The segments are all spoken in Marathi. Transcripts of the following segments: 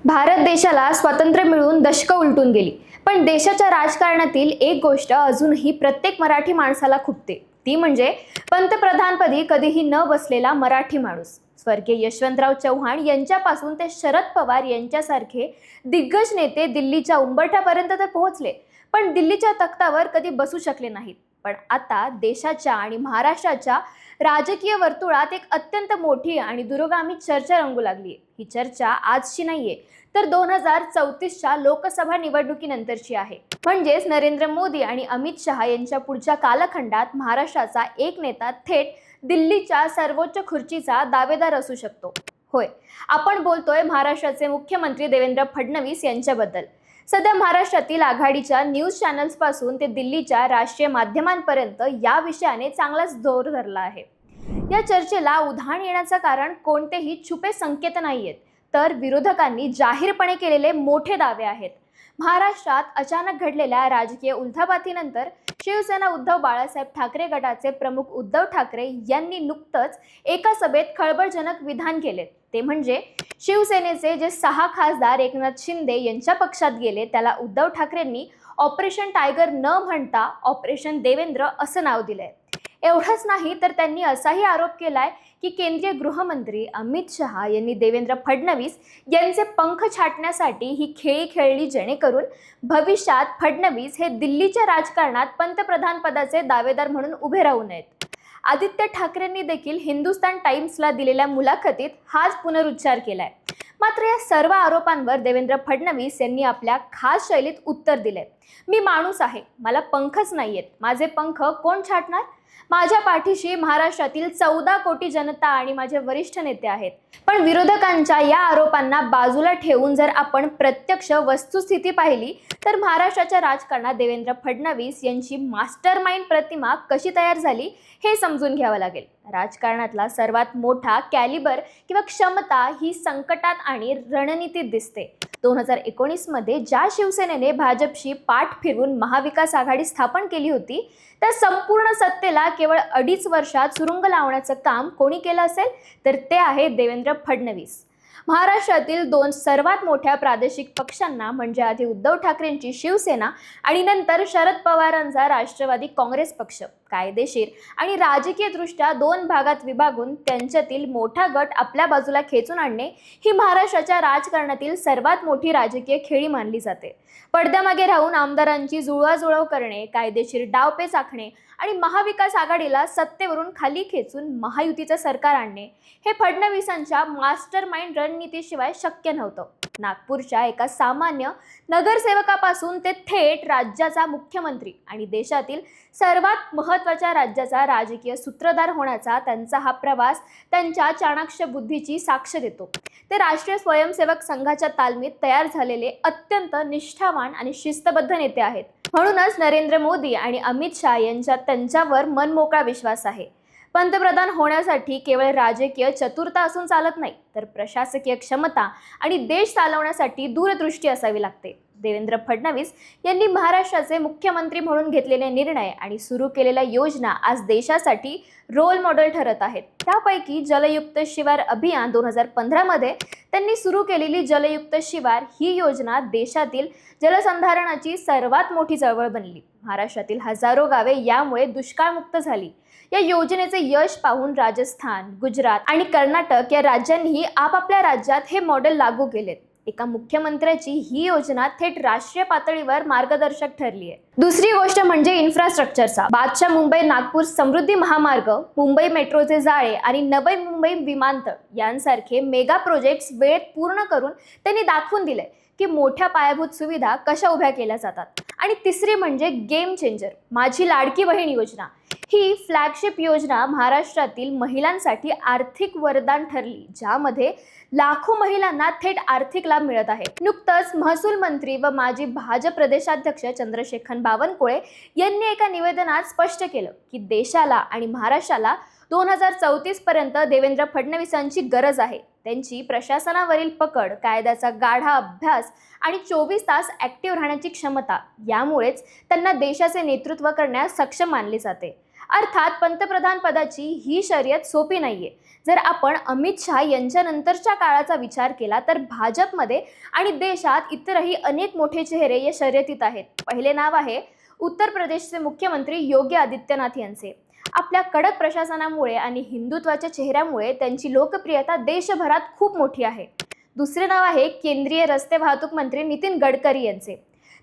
भारत देशाला स्वातंत्र्य मिळून दशकं उलटून गेली, पण देशाच्या राजकारणातील एक गोष्ट अजूनही प्रत्येक मराठी माणसाला खुपते. ती म्हणजे पंतप्रधानपदी कधीही न बसलेला मराठी माणूस. स्वर्गीय यशवंतराव चव्हाण यांच्यापासून ते शरद पवार यांच्यासारखे दिग्गज नेते दिल्लीच्या उंबरठ्यापर्यंत तर पोहोचले, पण दिल्लीच्या तख्तावर कधी बसू शकले नाहीत. पण आता देशाच्या आणि महाराष्ट्राच्या राजकीय वर्तुळात एक अत्यंत मोठी आणि दूरगामी चर्चा रंगू लागली आहे. ही चर्चा आजची नाहीये, तर 2034च्या लोकसभा निवडणुकीनंतरची आहे. म्हणजेच नरेंद्र मोदी आणि अमित शहा यांच्या पुढच्या कालखंडात महाराष्ट्राचा एक नेता थेट दिल्लीच्या सर्वोच्च खुर्चीचा दावेदार असू शकतो. होय, आपण बोलतोय महाराष्ट्राचे मुख्यमंत्री देवेंद्र फडणवीस यांच्याबद्दल. सध्या महाराष्ट्रातील आघाडीच्या न्यूज चॅनल्स पासून ते दिल्लीच्या राष्ट्रीय माध्यमांपर्यंत या विषयाने चांगलाच जोर धरला आहे. या चर्चेला उधाण येण्याचं कारण कोणतेही छुपे संकेत नाहीयेत, तर विरोधकांनी जाहीरपणे केलेले मोठे दावे आहेत. महाराष्ट्रात अचानक घडलेल्या राजकीय उलथापाथीनंतर शिवसेना उद्धव बाळासाहेब ठाकरे गटाचे प्रमुख उद्धव ठाकरे यांनी नुकतंच एका सभेत खळबळजनक विधान केले. ते म्हणजे शिवसेनेचे जे 6 खासदार एकनाथ शिंदे यांच्या पक्षात गेले, त्याला उद्धव ठाकरेंनी ऑपरेशन टायगर न म्हणता ऑपरेशन देवेंद्र असं नाव दिलंय. एवढंच नाही, तर त्यांनी असाही आरोप केलाय की केंद्रीय गृहमंत्री अमित शहा यांनी देवेंद्र फडणवीस यांचे पंख छाटण्यासाठी ही खेळी खेळली, जेणेकरून भविष्यात फडणवीस हे दिल्लीच्या राजकारणात पंतप्रधान पदाचे दावेदार म्हणून उभे राहू नयेत. आदित्य ठाकरेंनी देखील हिंदुस्तान टाइम्सला दिलेल्या मुलाखतीत हाच पुनरुच्चार केलाय. मात्र या सर्व आरोपांवर देवेंद्र फडणवीस यांनी आपल्या खास शैलीत उत्तर दिले. मी माणूस आहे, मला पंखच नाहीयेत. माझे पंख कोण छाटणार? माझ्या पाठीशी महाराष्ट्रातील 14 कोटी जनता आणि माझे वरिष्ठ नेते आहेत. पण विरोधकांच्या या आरोपांना बाजूला ठेवून जर आपण प्रत्यक्ष वस्तुस्थिती पाहिली, तर महाराष्ट्राच्या राजकारणात देवेंद्र फडणवीस यांची मास्टरमाइंड प्रतिमा कशी तयार झाली हे समजून घ्यावं लागेल. राजकारणातला सर्वात मोठा कॅलिबर किंवा क्षमता ही संकटात आणि रणनीतीत दिसते. 2019 मध्ये ज्या शिवसेनेने भाजपशी पाठ फिरवून महाविकास आघाडी स्थापन केली होती, त्या संपूर्ण सत्तेला केवळ 2.5 वर्षात सुरुंग लावण्याचं काम कोणी केलं असेल, तर ते आहे देवेंद्र फडणवीस. महाराष्ट्रातील 2 सर्वात मोठ्या प्रादेशिक पक्षांना, म्हणजे आधी उद्धव ठाकरेंची शिवसेना आणि नंतर शरद पवारांचा राष्ट्रवादी काँग्रेस पक्ष, कायदेशीर आणि राजकीय दृष्ट्या 2 भागात विभागून त्यांच्यातील मोठा गट आपल्या बाजूला खेचून आणणे ही महाराष्ट्राच्या राजकारणातील सर्वात मोठी राजकीय खेळी मानली जाते. पडद्यामागे राहून आमदारांची जुळवाजुळव करणे, कायदेशीर डावपेच आखणे आणि महाविकास आघाडीला सत्तेवरून खाली खेचून महायुतीचं सरकार आणणे हे फडणवीसांच्या मास्टरमाइंड रणनीतीशिवाय शक्य नव्हतं. नागपूरच्या एका सामान्य नगरसेवकापासून ते थेट राज्याचा मुख्यमंत्री आणि देशातील सर्वात महत्त्वाच्या राज्याचा राजकीय सूत्रधार होण्याचा त्यांचा हा प्रवास त्यांच्या चाणाक्ष बुद्धीची साक्ष देतो. ते राष्ट्रीय स्वयंसेवक संघाच्या तालमीत तयार झालेले अत्यंत निष्ठावान आणि शिस्तबद्ध नेते आहेत. म्हणूनच नरेंद्र मोदी आणि अमित शहा यांच्यात त्यांच्यावर मनमोकळा विश्वास आहे. पंतप्रधान होण्यासाठी केवळ राजकीय चतुरता असून चालत नाही, तर प्रशासकीय क्षमता आणि देश चालवण्यासाठी दूरदृष्टी असावी लागते. देवेंद्र फडणवीस यांनी महाराष्ट्राचे मुख्यमंत्री म्हणून घेतलेले निर्णय आणि सुरू केलेल्या योजना आज देशासाठी रोल मॉडेल ठरत आहेत. त्यापैकी जलयुक्त शिवार अभियान 2015 मध्ये त्यांनी सुरू केलेली जलयुक्त शिवार ही योजना देशातील जलसंधारणाची सर्वात मोठी चळवळ बनली. महाराष्ट्रातील हजारो गावे यामुळे दुष्काळमुक्त झाली. या योजनेचे यश पाहून राजस्थान, गुजरात आणि कर्नाटक या राज्यांनीही आपापल्या राज्यात हे मॉडेल लागू केलेत. एका मुख्यमंत्र्याची ही योजना थेट राष्ट्रीय पातळीवर मार्गदर्शक ठरली आहे. दुसरी गोष्ट म्हणजे इन्फ्रास्ट्रक्चरचा. बादशाह मुंबई नागपूर समृद्धी महामार्ग, मुंबई मेट्रोचे जाळे आणि नवी मुंबई विमानतळ यांसारखे मेगा प्रोजेक्ट्स वेळेत पूर्ण करून त्यांनी दाखवून दिले की मोठ्या पायाभूत सुविधा कशा उभ्या केल्या जातात. आणि तिसरी म्हणजे गेम चेंजर, माझी लाडकी बहीण योजना. ही फ्लॅगशिप योजना महाराष्ट्रातील महिलांसाठी आर्थिक वरदान ठरली, ज्यामध्ये लाखो महिलांना थेट आर्थिक लाभ मिळत आहे. नुकतंच महसूल मंत्री व माजी भाजप प्रदेशाध्यक्ष चंद्रशेखर बावनकुळे यांनी एका निवेदनात स्पष्ट केलं की देशाला आणि महाराष्ट्राला 2034 पर्यंत देवेंद्र फडणवीसांची गरज आहे. त्यांची प्रशासनावरील पकड, कायद्याचा गाढा अभ्यास आणि 24 तास ऍक्टिव्ह राहण्याची क्षमता यामुळेच त्यांना देशाचे नेतृत्व करण्यास सक्षम मानले जाते. अर्थात पंतप्रधान पदाची ही शर्यत सोपी नाहीये. जर आपण अमित शहा यांच्या नंतरच्या काळाचा विचार केला तर भाजपमध्ये आणि देशात इतरही अनेक मोठे चेहरे या शर्यतीत आहेत. पहिले नाव आहे उत्तर प्रदेशचे मुख्यमंत्री योगी आदित्यनाथ यांचे. आपल्या कडक प्रशासनामुळे आणि हिंदुत्वाच्या चेहऱ्यामुळे त्यांची लोकप्रियता देशभरात खूप मोठी आहे. दुसरे नाव आहे केंद्रीय रस्ते वाहतूक मंत्री नितीन गडकरी यांचे.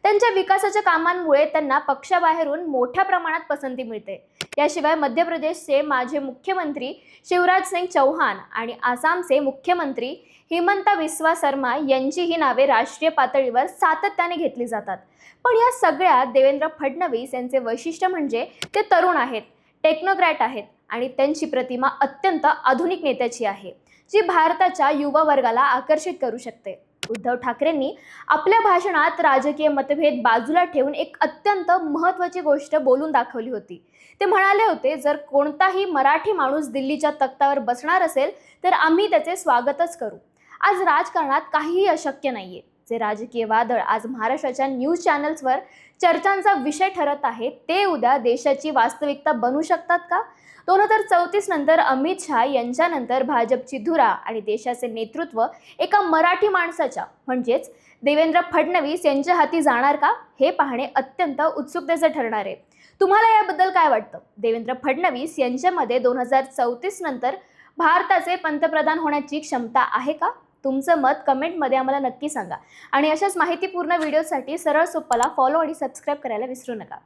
त्यांच्या विकासाच्या कामांमुळे त्यांना पक्षाबाहेरून मोठ्या प्रमाणात पसंती मिळते. याशिवाय मध्य प्रदेशचे माजी मुख्यमंत्री शिवराज सिंग चौहान आणि आसामचे मुख्यमंत्री हिमंता बिस्वा शर्मा यांचीही नावे राष्ट्रीय पातळीवर सातत्याने घेतली जातात. पण या सगळ्यात देवेंद्र फडणवीस यांचे वैशिष्ट्य म्हणजे ते तरुण आहेत, टेक्नोक्रॅट आहेत आणि त्यांची प्रतिमा अत्यंत आधुनिक नेत्याची आहे, जी भारताच्या युवा वर्गाला आकर्षित करू शकते. उद्धव ठाकरेंनी आपल्या भाषणात राजकीय मतभेद बाजूला ठेवून एक अत्यंत महत्त्वाची गोष्ट बोलून दाखवली होती. ते म्हणाले होते, जर कोणताही मराठी माणूस दिल्लीच्या तख्तावर बसणार असेल तर आम्ही त्याचे स्वागतच करू. आज राजकारणात काहीही अशक्य नाहीये. जे राजकीय वादळ आज महाराष्ट्राच्या न्यूज चॅनल्सवर चर्चांचा विषय ठरत आहे, ते उद्या देशाची वास्तविकता बनू शकतात का? 2034 नंतर अमित शहा यांच्यानंतर भाजपची धुरा आणि देशाचे नेतृत्व एका मराठी माणसाच्या म्हणजेच देवेंद्र फडणवीस यांच्या हाती जाणार का, हे पाहणे अत्यंत उत्सुकतेचे ठरणार आहे. तुम्हाला याबद्दल काय वाटतं? देवेंद्र फडणवीस यांच्यामध्ये 2034 नंतर भारताचे पंतप्रधान होण्याची क्षमता आहे का? तुमचं मत कमेंटमध्ये आम्हाला नक्की सांगा. आणि अशाच माहितीपूर्ण व्हिडिओसाठी सरळ सोप्पाला फॉलो आणि सबस्क्राईब करायला विसरू नका.